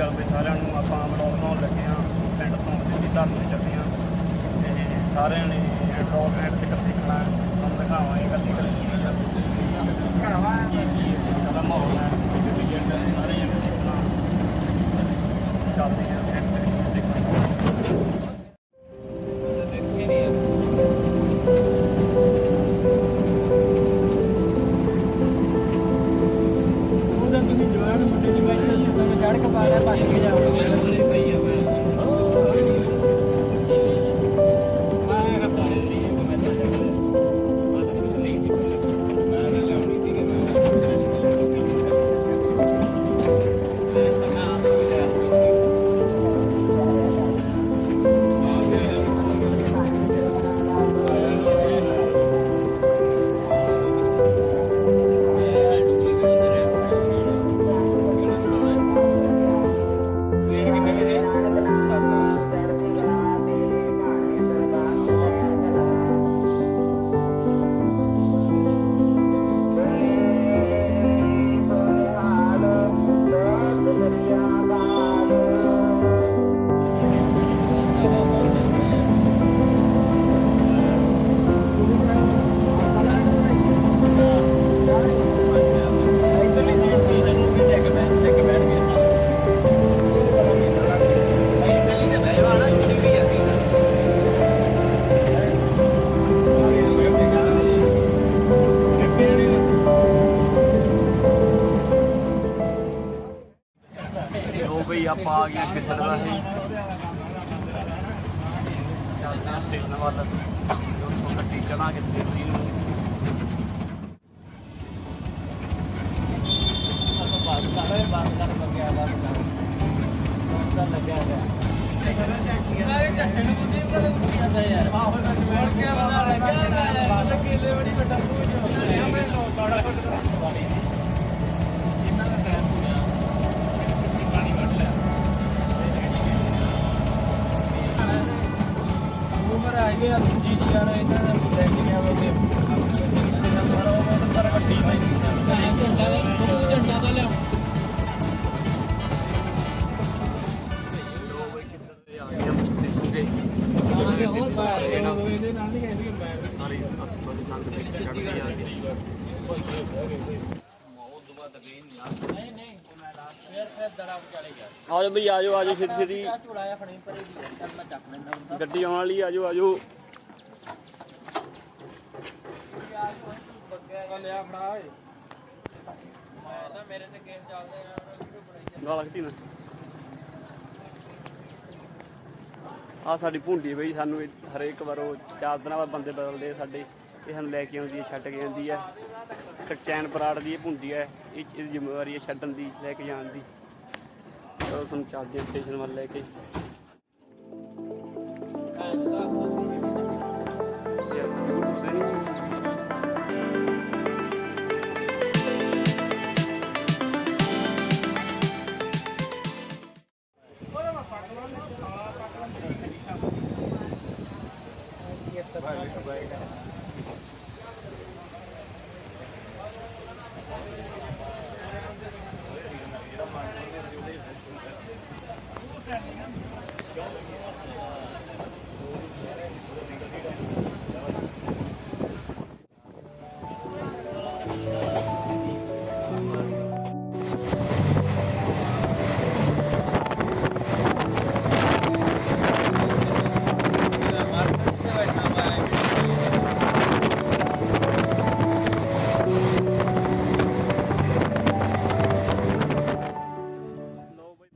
ਗੱਲ ਵੀ ਸਾਰਿਆਂ ਨੂੰ ਆਪਾਂ ਵਲੌਗ ਬਣਾਉਣ ਲੱਗੇ ਹਾਂ ਪਿੰਡ ਤੋਂ ਦਿੱਲੀ ਧਰਮ ਦੀ ਚੱਲੀਆਂ ਤੇ ਸਾਰਿਆਂ ਨੇ ਵਲੌਗ ਐਂਡ ਤੱਕ ਦੇਖਣਾ ਤੁਹਾਨੂੰ ਦਿਖਾਵਾਂਗੇ ਇਕੱਲੀ ਦਾ ਮਾਹੌਲ ਹੈ ਸਾਰੇ ਜਣੇ ਦੇਖਣਾ ਚੱਲਦੇ ਹਾਂ ਐਂਡ ਤੱਕ ਦੇਖਣਾ। ਆਪਾਂ ਆ ਗਏ ਅੱਗੇ ਚੱਲਦਾ ਸੀ ਚੱਲਦੇ ਹਾਂ ਸਟੇਸ਼ਨ ਵੱਲ ਉੱਥੋਂ ਗੱਡੀ ਚੜਾਂਗੇ ਦਿੱਲੀ ਨੂੰ। आओ भाई आ जाओ फिर सीधी गड्डी आने वाली आ जाओ आ साडी भुंडी बई सानू हरेक बार 4 दिन बाद बंदे बदलते साडे ये सानू लैके आउंदी है छड्ड के आंदी है सकचैन पराड़ दी भुंडी है ये जिम्मेवारी है छड्डन दी लैके जान दी। चलो तुम चलते हैं स्टेशन वाल लैके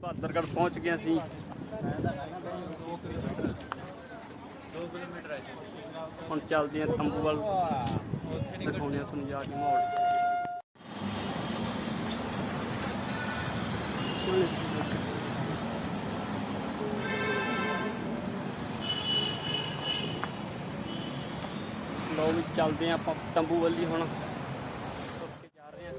बहादुरगढ़ पहुँच गए असी। हम चलते हैं तंबू वाल दिखाने तुहानूं जाके माहौल। लो भी चलते हैं आप तंबू वाली हुण जा रहे हैं।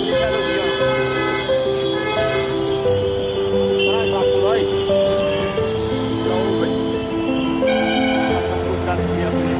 ਪਰਲੀ ਸਾਈਡ ਹੋ ਗਈ ਹੁਣ ਬੜਾ ਟਰੱਕ ਭਾਈ ਲਓ ਬਈ ਸਭ ਕੁਝ ਕਰਦੀ ਆਪਣੀ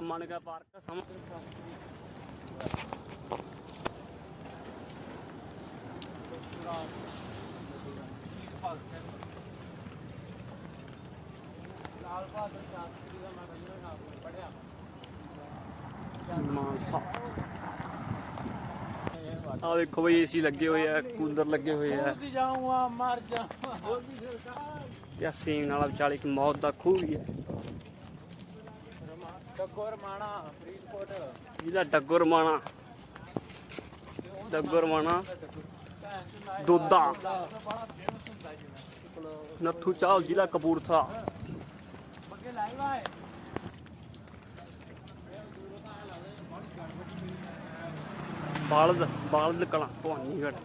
मन का पार्क का सम आ देखो भाई एसी लगे हुए है, कूलर लगे हुए है, सीन वाला विचाले एक मौत का खूह भी है। डग्गुर माणा दोदा नत्थू चाल जिला कपूरथला। बालद कला भवानीगढ़।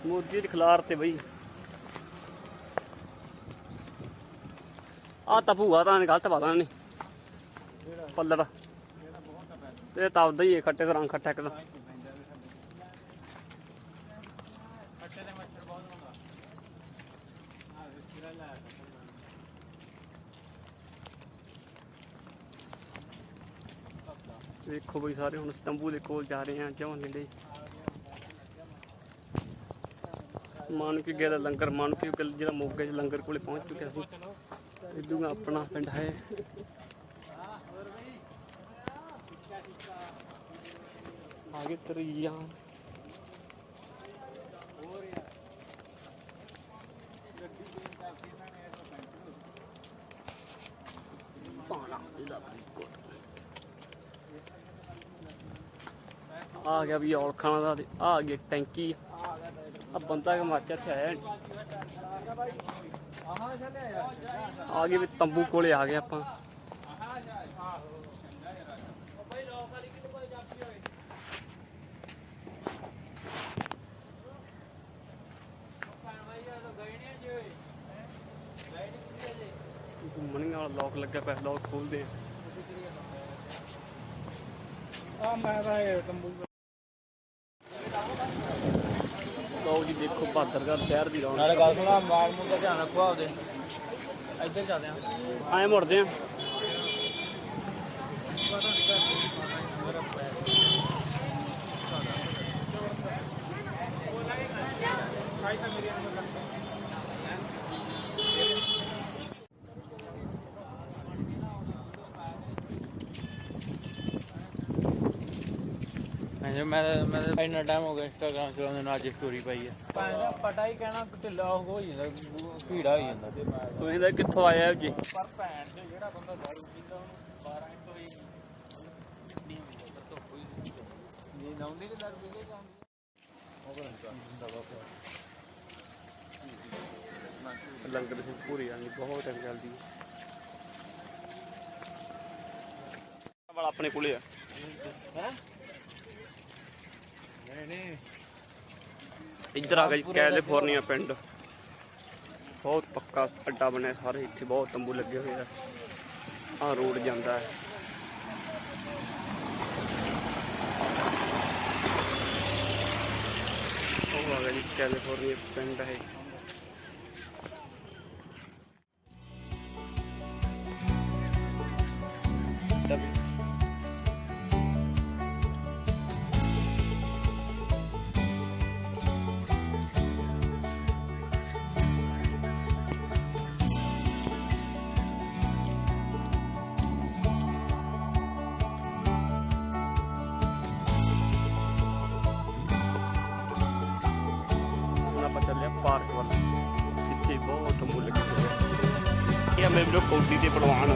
मुर्गी खिलार ते बई आ भूआ तो गलत पता नहीं पल्लड़ ते तबदा ही खट्टे का रंग खट्टा एकदम। देखो बई सारे हुण तंबू दे कोल जा रहे हैं जवन ले मानकी गया लंगर मानकी जो मोगे लंगर को पहुँच चुके सी। इधू अपना पिंड है आगे तरिया आ गया भी औलखाना का आ गया टैंकी। अब बंदा हिमाचल से है आगे भी तंबू कोले आ गए आप घूमने वाला लॉक लगे पे लॉक खोल दे। लो जी देखो ਭਾਦਰਗੜ੍ਹ ਸ਼ਹਿਰ ਦੀ ਰੌਣਕ। ਨਾਲੇ ਗੱਲ ਸੁਣਾ, ਮਾਲ ਮੂਲ ਦਾ ਧਿਆਨ ਰੱਖੋ ਆਪਦੇ। ਇੱਧਰ ਚੱਲਦੇ ਆ, ਐਂ ਮੁੜਦੇ ਆ। ਮੈਂ ਇੰਨਾ ਟਾਈਮ ਹੋ ਗਿਆ ਇੰਸਟਾਗ੍ਰਾਮ ਚਲਾਉਂਦੇ ਨੂੰ, ਅੱਜ ਸਟੋਰੀ ਪਾਈ ਹੈ। ਪਤਾ ਹੀ ਕਹਿਣਾ ਢਿੱਲਾ ਹੋ ਜਾਂਦਾ, ਭੀੜਾ ਹੋ ਜਾਂਦਾ। ਤੁਸੀਂ ਤਾਂ ਕਿੱਥੋਂ ਆਇਆ ਜੀ? ਪਰ ਭੈਣ ਦੇ ਜਿਹੜਾ ਬੰਦਾ ਦਾਰੂ ਪੀਂਦਾ ਉਹਨੂੰ 12 ਘੰਟੇ ਹੋਈ ਨਹੀਂ ਹੁੰਦਾ, ਧੁੱਪ ਹੋਈ ਨਹੀਂ ਨਾਉਂਦੀ ਤੇ ਦਾਰੂ ਪੀ ਕੇ ਜਾਂਦੀ ਲੰਗਰ ਦੀ ਪੂਰੀ ਆਣੀ ਬਹੁਤ ਟਾਈਮ ਚੱਲਦੀ ਹੈ। ਵਾਲਾ ਆਪਣੇ ਕੋਲੇ ਆ। ਹੈ ਇੱਧਰ ਆ ਗਿਆ ਜੀ ਕੈਲੀਫੋਰਨੀਆ ਪਿੰਡ। ਬਹੁਤ ਪੱਕਾ ਅੱਡਾ ਬਣਿਆ ਸਾਰੇ, ਇੱਥੇ ਬਹੁਤ ਤੰਬੂ ਲੱਗੇ ਹੋਏ ਆ। ਆਹ ਰੋਡ ਜਾਂਦਾ ਹੈ। ਉਹ ਆ ਗਿਆ ਜੀ ਕੈਲੀਫੋਰਨੀਆ ਪਿੰਡ ਹੈ। ਆਪਾਂ ਚੱਲਿਆ ਪਾਰਕ ਵੱਲ, ਜਿੱਥੇ ਬਹੁਤ ਤੰਬੂ ਲੱਗੇ ਹੋਏ ਆ। ਇਹ ਮੇਰੇ ਵੀਰੋ ਕੌਡੀ ਦੇ ਪਹਿਲਵਾਨ।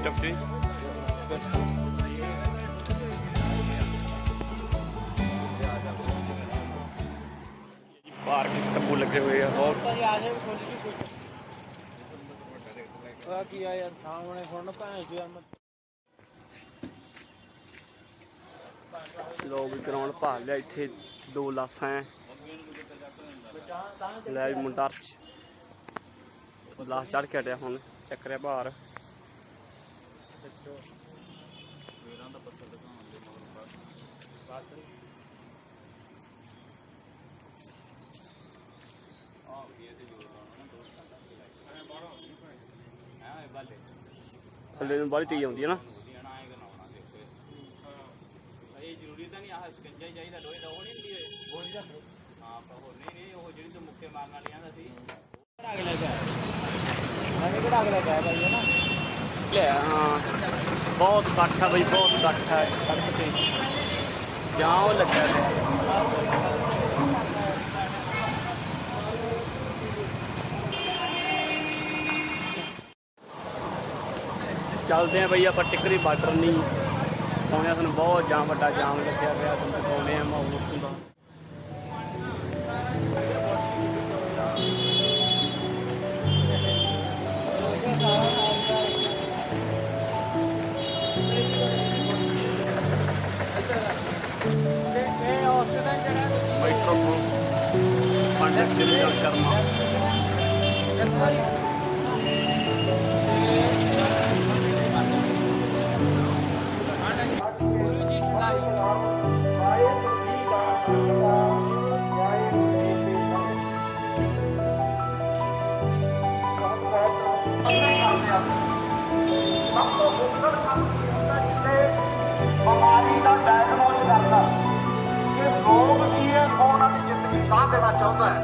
ਟੱਪੇ ਪਾਰਕ ਤੰਬੂ ਲੱਗੇ ਹੋਏ ਆ ਬਹੁਤ। ਕੀ ਆ ਯਾਰ ਸਾਹਮਣੇ ਹੁਣ ਭੈਣ ਜੀ ਯਾਰ। ਲੋਕ ਗਰਾਊਂਡ ਭਾਲ ਲਿਆ। ਇੱਥੇ 2 ਲਾਸਾਂ ਐ। ਲੈ ਵੀ ਮੁੰਡਾ ਲਾਸ ਚੜ ਕੇ ਹਟਿਆ, ਹੁਣ ਚੱਕ ਰਿਹਾ ਬਾਹਰ। ਥੱਲੇ ਨੂੰ ਬਾਹਲੀ ਤੇਜ਼ ਆਉਂਦੀ ਹੈ ਨਾ। ਇਹ ਜ਼ਰੂਰੀ ਤਾਂ ਨਹੀਂ ਆਹ ਸਕੰਜਾ ਹੀ ਚਾਹੀਦਾ ਲੋਹੇ ਦਾ, ਉਹ ਨਹੀਂ ਹੁੰਦੀ ਬੋਰੀ ਦਾ। ਹਾਂ ਪਰ ਹੋਰ ਨਹੀਂ ਉਹ ਜਿਹੜੀ ਤੋਂ ਮੁੱਕੇ ਮਾਰਨ ਵਾਲੀ ਆਂਦਾ ਸੀ। ਕਢਾ ਕੇ ਲੈ ਕੇ ਆਇਆ, ਮੈਂ ਕਢਾ ਕੇ ਲੈ ਕੇ ਆਇਆ ਭਾਈ, ਹੈ ਨਾ। ਲੈ ਹਾਂ ਬਹੁਤ ਇਕੱਠ ਆ ਬਈ, ਬਹੁਤ ਇਕੱਠ ਹੈ ਸੜਕ ਤੇ। ਜਾਂ ਉਹ ਲੱਗਿਆ ਪਿਆ। ਚੱਲਦੇ ਆ ਬਈ ਆਪਾਂ ਟਿਕਰੀ ਬਾਰਡਰ ਨਹੀਂ ਪਾਉਂਦੇ। ਸਾਨੂੰ ਬਹੁਤ ਵੱਡਾ ਜਾਮ ਲੱਗਿਆ ਪਿਆ। ਤੁਹਾਨੂੰ ਦਿਖਾਉਂਦੇ ਆ ਮਾਹੌਲ ਉੱਥੋਂ ਦਾ। ਮੈਟਰੋ ਪੰਡਿਤ ਜੀ ਸ਼ਰਮਾ ਬਿਮਾਰੀ ਦਾ ਡਾਇਗਨੋਸ ਕਰਦਾ ਕਿ ਰੋਗ ਕੀ ਹੈ, ਉਹਨਾਂ ਦੀ ਜ਼ਿੰਦਗੀ ਸਾਹ ਦੇਣਾ ਚਾਹੁੰਦਾ ਹੈ।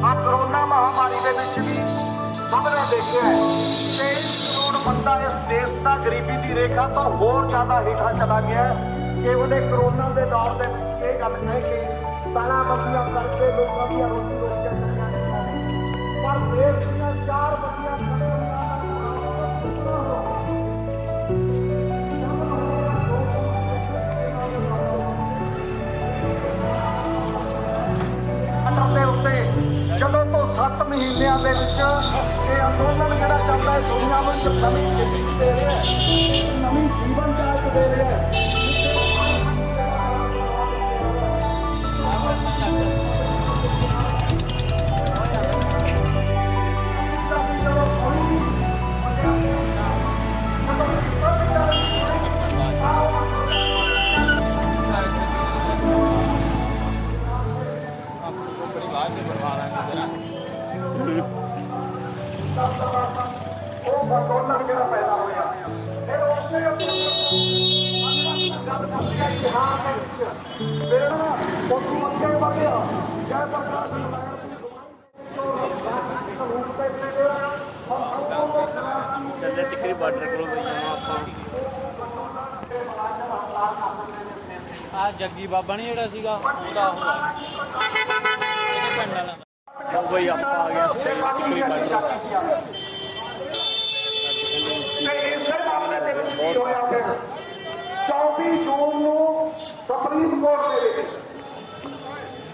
ਆ ਕਰੋਨਾ ਮਹਾਮਾਰੀ ਦੇ ਵਿੱਚ ਵੀ ਸਭ ਨੇ ਦੇਖਿਆ ਹੈ 23 ਕਰੋੜ ਬੰਦਾ ਇਸ ਦੇਸ਼ ਦਾ ਗਰੀਬੀ ਦੀ ਰੇਖਾ ਤੋਂ ਹੋਰ ਜ਼ਿਆਦਾ ਹੇਠਾਂ ਚਲਾ ਗਿਆ ਹੈ। ਕਿ ਉਹਨੇ ਕਰੋਨਾ ਦੇ ਦੌਰ ਦੇ ਵਿੱਚ ਇਹ ਗੱਲ ਕਹਿ ਕੇ ਤਾਲਾਬੰਦੀਆਂ ਕਰਕੇ ਲੋਕਾਂ ਦੀਆਂ ਰੋਟੀ ਰੋਟੀਆਂ ਚੱਲੀਆਂ ਨਹੀਂ, ਪਰ ਦੇਸ਼ ਦੀਆਂ 4 ਬੰਦੀਆਂ ਖੜੇ ਹੋਈਆਂ ਦੇ ਉੱਤੇ ਜਦੋਂ ਮਹੀਨਿਆਂ ਦੇ ਵਿੱਚ ਇਹ ਅੰਦੋਲਨ ਜਿਹੜਾ ਚੱਲਦਾ ਹੈ ਦੁਨੀਆ ਨੂੰ ਇੱਕ ਨਵੀਂ ਜ਼ਿੰਦਗੀ ਦੇ ਰਿਹਾ ਹੈ, ਨਵੀਂ ਜੀਵਨ ਜਾਂਚ ਦੇ ਰਿਹਾ ਹੈ। परिवार से बनवा रहा है ਉਹ ਅੰਦੋਲਨ ਜਿਹੜਾ ਪੈਦਾ ਹੋਇਆ ਫਿਰ ਉਸਨੇ ਇਤਿਹਾਸ ਦੇ ਵਿੱਚ ਫਿਰ ਉਹ ਅੱਗੇ ਵਧਿਆ ਜੈ ਪ੍ਰਕਾਸ਼ ਚੱਲੇ ਤਿੱਕਰੀ ਬਾਰਡਰ ਕੋਲ ਗਈ ਜਾਣਾ ਆਪਾਂ। ਆ ਜੱਗੀ ਬਾਬਾ ਨਹੀਂ ਜਿਹੜਾ ਸੀਗਾ ਉਹਦਾ ਉਹ ਇਹਦੇ ਪਿੰਡ ਵਾਲਾ ਉਹ ਬਈ ਆਪਾਂ ਆ ਗਿਆ ਤਿੱਕਰੀ ਬਾਰਡਰ। ਤੇ ਇਸੇ ਮਾਮਲੇ ਦੇ ਵਿੱਚ ਕੀ ਹੋਇਆ ਫਿਰ 24 ਜੂਨ ਨੂੰ ਸੁਪਰੀਮ ਕੋਰਟ ਦੇ ਵਿੱਚ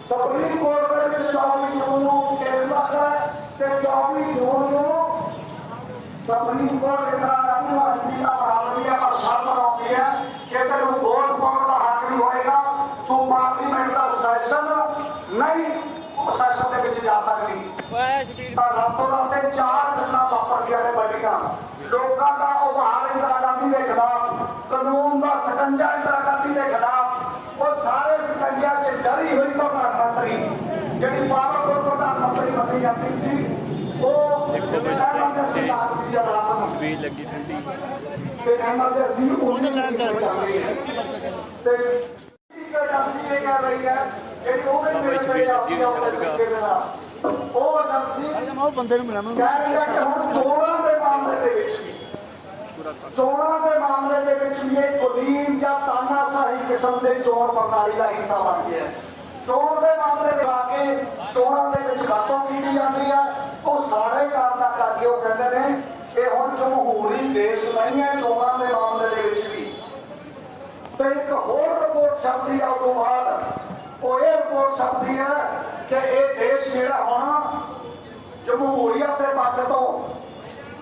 24 ਜੂਨ ਨੂੰ ਕੇਸ ਲੱਗਦਾ ਤੇ 24 ਜੂਨ ਨੂੰ ਸੁਪਰੀਮ ਕੋਰਟ ਦੇ ਨਾਲ ਅਰਜ਼ੀ ਦਾ ਬਰਾਬਰੀ ਹੈ ਪਰ ਸ਼ਰਤ ਲਾਉਂਦੀ ਹੈ ਕਿ ਤੈਨੂੰ ਵੋਟ ਪਾਉਣ ਦਾ ਹੱਕ ਨਹੀਂ ਹੋਏਗਾ, ਤੂੰ ਪਾਰਲੀਮੈਂਟ ਦਾ ਸੈਸ਼ਨ ਨਹੀਂ ਸੈਸ਼ਨ ਦੇ ਵਿੱਚ ਜਾ ਸਕਦੀ। ਤਾਂ ਰਾਤੋਂ ਰਾਤ 4 ਗੱਲਾਂ ਵਾਪਰ ਗਈਆਂ ਨੇ ਵੱਡੀਆਂ। ਲੋਕਾਂ ਦਾ ਉਭਾਰ ਇੰਦਰਾ ਗਾਂਧੀ ਦੇ ਖਿਲਾਫ, ਕਾਨੂੰਨ ਦਾ ਸਕੰਜਾ ਇੰਦਰਾ ਗਾਂਧੀ ਦੇ ਖਿਲਾਫ, ਉਹ ਸਾਰੇ ਸਕੰਜਿਆਂ 'ਚ ਡਰੀ ਹੋਈ ਪ੍ਰਧਾਨ ਮੰਤਰੀ ਜਿਹੜੀ ਪਾਵਰਫੁਲ ਪ੍ਰਧਾਨ ਮੰਤਰੀ ਬਣੀ ਜਾਂਦੀ ਸੀ ਉਹ ਐਮਰਜੈਂਸੀ ਲਾਗੂ ਦੀ ਰਾਤ ਨੂੰ ਵੀ ਲੱਗੀ ਠੰਡੀ ਤੇ ਐਮਰਜੈਂਸੀ ਉਹਦੇ ਨਾਲ ਚੱਲਦੀ ਹੈ ਤੇ ਠੀਕ ਹੈ ਜਾਂਦੀ ਇਹ ਕਹਿ ਰਹੀ ਹੈ ਜਿਹੜੀ ਉਹਦੇ ਵਿੱਚ ਉਹ ਏਜੰਸੀ ਉਹ ਬੰਦੇ ਨੂੰ ਮਿਲਣਾ ਕਹਿ ਰਹੀ ਹੈ ਕਿ ਹੁਣ ਚੋਣਾਂ ਦੇ ਮਾਮਲੇ ਦੇ ਵਿੱਚ ਵੀ ਇਹ ਕੁਲੀਨ ਜਾਂ ਤਾਨਾਸ਼ਾਹੀ ਕਿਸਮ ਦੇ ਚੋਣ ਪ੍ਰਣਾਲੀ ਦਾ ਹਿੱਸਾ ਬਣ ਗਿਆ। ਚੋਣ ਦੇ ਮਾਮਲੇ ਦੇ ਆ ਕੇ ਚੋਣਾਂ ਦੇ ਵਿੱਚ ਗਾਤੋਂ ਕੀਤੀ ਜਾਂਦੀ ਹੈ। ਉਹ ਸਾਰੇ ਕਾਰਨਾਂ ਕਰਕੇ ਉਹ ਕਹਿੰਦੇ ਨੇ ਕਿ ਹੁਣ ਜਮਹੂਰੀ ਦੇਸ਼ ਨਹੀਂ ਹੈ ਚੋਣਾਂ ਦੇ ਮਾਮਲੇ ਦੇ ਵਿੱਚ ਵੀ। ਤੇ ਇੱਕ ਹੋਰ ਰਿਪੋਰਟ ਛਪਦੀ ਆ ਉਦੋਂ ਬਾਅਦ ਉਹ ਇਹ ਰਿਪੋਰਟ ਛਪਦੀ ਹੈ ਕਿ ਇਹ ਦੇਸ਼ ਜਿਹੜਾ ਹੁਣ ਜਮਹੂਰੀਅਤ ਦੇ ਪੱਖ ਤੋਂ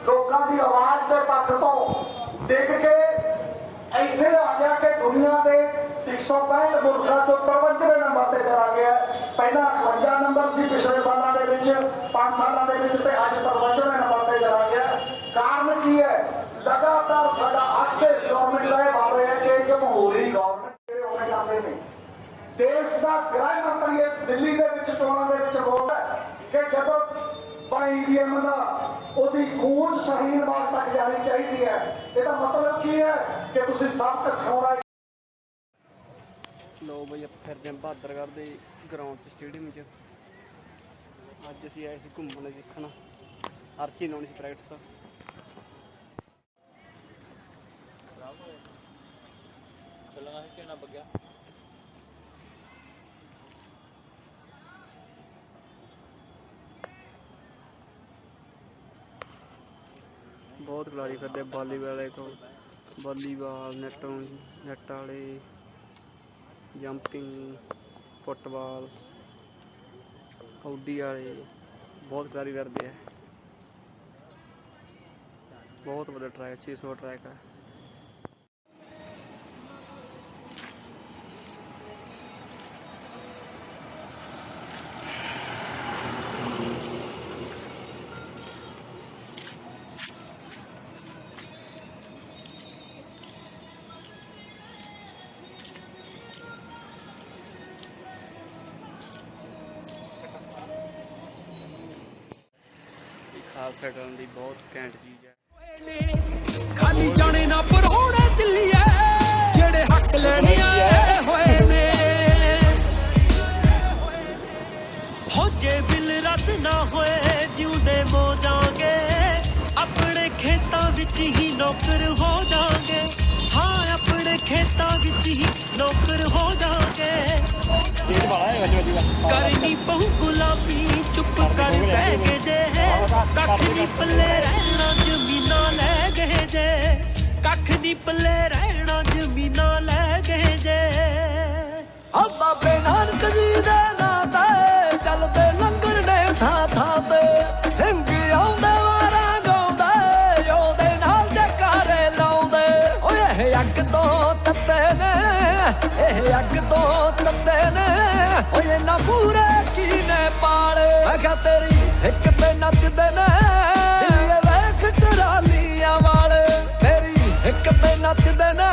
ਲੋਕਾਂ ਦੀ ਆਵਾਜ਼ ਦੇ ਪੱਖ ਤੋਂ ਡਿੱਗ ਕੇ ਇੱਥੇ ਆ ਗਿਆ ਕਿ ਦੁਨੀਆ ਦੇ 165 ਮੁਲਕਾਂ ਤੋਂ 53ਵੇਂ ਨੰਬਰ ਤੇ ਚਲਾ ਗਿਆ। ਪਹਿਲਾਂ 51 ਨੰਬਰ ਸੀ ਪਿਛਲੇ ਸਾਲਾਂ ਦੇ ਵਿੱਚ 5 ਸਾਲਾਂ ਦੇ ਵਿੱਚ ਤੇ ਅੱਜ 53ਵੇਂ ਨੰਬਰ ਤੇ ਚਲਾ ਗਿਆ। ਕਾਰਨ ਕੀ ਹੈ? ਲਗਾਤਾਰ ਸਾਡਾ ਐਕਸੈਸ ਗਵਰਨਮੈਂਟ ਦਾ ਇਹ ਬਣ ਰਿਹਾ ਕਿ ਜਮਹੂਰੀ ਗਵਰਨਮੈਂਟ ਹੋਣੇ ਜਾਂਦੇ ਨੇ। ਦੇਸ਼ ਦਾ ਗ੍ਰਹਿ ਮੰਤਰੀ ਇਸ ਦਿੱਲੀ ਦੇ ਵਿੱਚ ਚੋਣਾਂ ਦੇ ਵਿੱਚ ਬੋਲਦਾ ਕਿ ਜਦੋਂ ਈਵੀਐਮ ਦਾ ਉਹਦੀ ਗੂੰਜ ਸ਼ਹੀਨ ਬਾਗ ਤੱਕ ਜਾਣੀ ਚਾਹੀਦੀ ਹੈ। ਇਹਦਾ ਮਤਲਬ ਕੀ ਹੈ ਕਿ ਤੁਸੀਂ ਸਭ ਤੱਕ ਸੋਣਾ। ਲੋ ਬਈ ਆਪਾਂ ਫਿਰਦੇ ਹਾਂ ਬਹਾਦਰਗੜ੍ਹ ਦੇ ਗਰਾਊਂਡ 'ਚ ਸਟੇਡੀਅਮ 'ਚ। ਅੱਜ ਅਸੀਂ ਆਏ ਸੀ ਘੁੰਮਣ ਦੇਖਣ, ਅਰਚੀ ਲਾਉਣੀ ਸੀ ਪ੍ਰੈਕਟਿਸ। ਚੱਲਣਾ ਸੀ ਕਿੰਨਾ ਬੱਗਿਆ ਬਹੁਤ ਖਿਡਾਰੀ ਫਿਰਦੇ ਵਾਲੇ ਕੋਲ, ਵਾਲੀਬਾਲ, ਨੈੱਟ ਵਾਲੇ, ਜੰਪਿੰਗ, ਫੁੱਟਬਾਲ, ਕਬੱਡੀ ਵਾਲੇ, ਬਹੁਤ ਖਿਡਾਰੀ ਫਿਰਦੇ ਆ। ਬਹੁਤ ਵੱਡਾ ਟਰੈਕ 600 ਟਰੈਕ ਹੈ। ਖਾਲਸਾ ਕਰਨ ਦੀ ਬਹੁਤ ਘੈਂਟ ਚੀਜ਼ ਹੈ। ਖਾਲੀ ਜਾਣੇ ਨਾ ਪਰੋੜੇ ਦਿੱਲੀਏ ਜਿਹੜੇ ਹੱਕ ਲੈਣੇ ਆਏ ਹੋਏ ਨੇ। ਹੋ ਜੇ ਬਿੱਲ ਰੱਦ ਨਾ ਹੋਏ ਜਿਉਂਦੇ ਮੋ ਜਾਗੇ, ਆਪਣੇ ਖੇਤਾਂ ਵਿੱਚ ਹੀ ਨੌਕਰ ਹੋ ਜਾਗੇ। ਹਾਂ ਆਪਣੇ ਖੇਤਾਂ ਵਿੱਚ ਹੀ ਨੌਕਰ ਹੋ ਜਾਗੇ। ਕਰਨੀ ਪਹੂ ਗੁਲਾਮੀ ਚੁੱਪ ਕਰ ਬਹਿ ਗਏ ਜੇ, ਕੱਖ ਨੀ ਪੱਲੇ ਰਹਿਣਾ ਜ਼ਮੀਨਾਂ ਲੈ ਗਏ ਜੇ। ਕੱਖ ਨੀ ਪੱਲੇ ਰਹਿਣਾ ਜ਼ਮੀਨਾਂ ਲੈ ਗਏ ਜੇ। ਆ ਬਾਬੇ ਨਾਨਕ ਜੀ ਦੇ ਨਾਂ ਤੇ ਚੱਲਦੇ ਲੰਗਰ ਨੇ ਥਾਂ ਥਾਂ ਤੇ। ਇਹ ਅੱਗ ਤੋਂ ਤੱਤੇ ਨੇ ਓਏ ਨਾ ਪੂਰੇ ਕੀ ਨੇ ਪਾਲੇ ਮੈਂ ਕਿਹਾ ਤੇਰੀ ਇੱਕ ਤੇ ਨੱਚਦੇ ਨੇ ਇਹ ਵੇਖ ਟਰਾਲੀਆਂ ਵਾਲੇ ਤੇਰੀ ਇੱਕ ਤੇ ਨੱਚਦੇ ਨੇ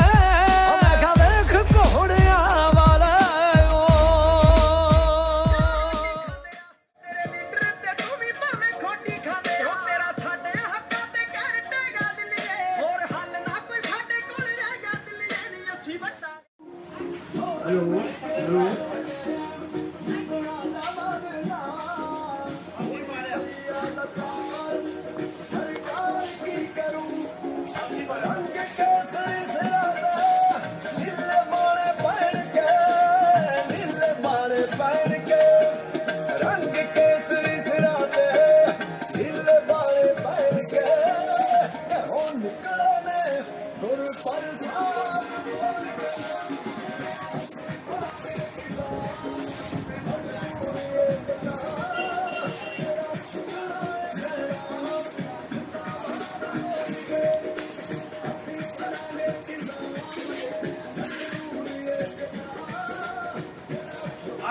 ਮੈਂ ਕਿਹਾ ਵੇਖ ਘੋੜਿਆਂ ਵਾਲੇ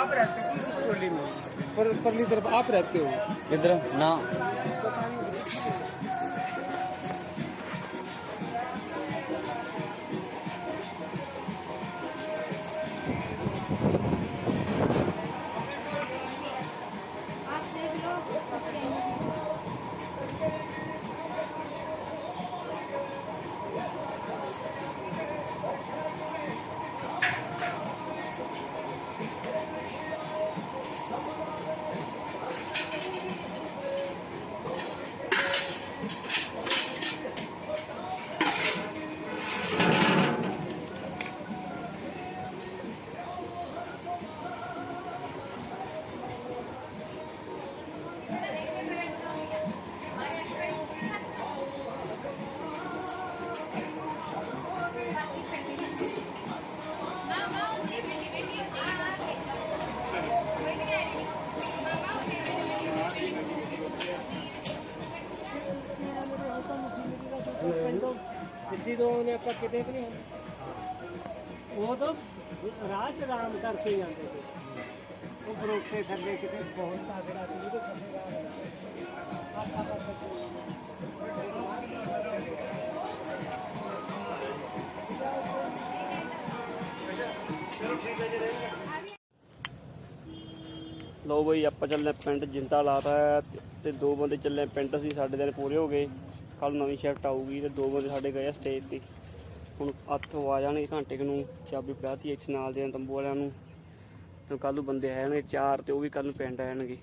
आप रहते हो किस टोली में? परली तरफ आप रहते हो? इधर ना आप देख लो सिद्धि तो उन्हें आपका कितने भी नहीं वो तो राज राम करके ही आते थे वो बरोखे थले कितने बहुत ताकत आती है तो ਲਓ ਬਈ ਆਪਾਂ ਚੱਲੇ ਪਿੰਡ ਜਿੰਦਾ ਲਾਤਾ ਹੈ ਤੇ 2 ਬੰਦੇ ਚੱਲੇ ਪਿੰਡ ਸੀ ਸਾਡੇ ਦਿਨ ਪੂਰੇ ਹੋ ਗਏ ਕੱਲ ਨਵੀਂ ਸ਼ਿਫਟ ਆਊਗੀ ਤੇ 2 ਬੰਦੇ ਸਾਡੇ ਗਏ ਆ ਸਟੇਜ ਤੇ ਹੁਣ 8 ਆ ਜਾਣਗੇ ਘੰਟੇ ਕੁ ਨੂੰ ਚਾਬੀ ਪਿਆਤੀ ਇੱਥੇ ਨਾਲ ਦੇ ਤੰਬੂ ਵਾਲਿਆਂ ਨੂੰ ਤੇ ਕੱਲ ਨੂੰ ਬੰਦੇ ਆਏ ਨੇ 4 ਤੇ ਉਹ ਵੀ ਕੱਲ ਨੂੰ ਪਿੰਡ ਆਣਗੇ।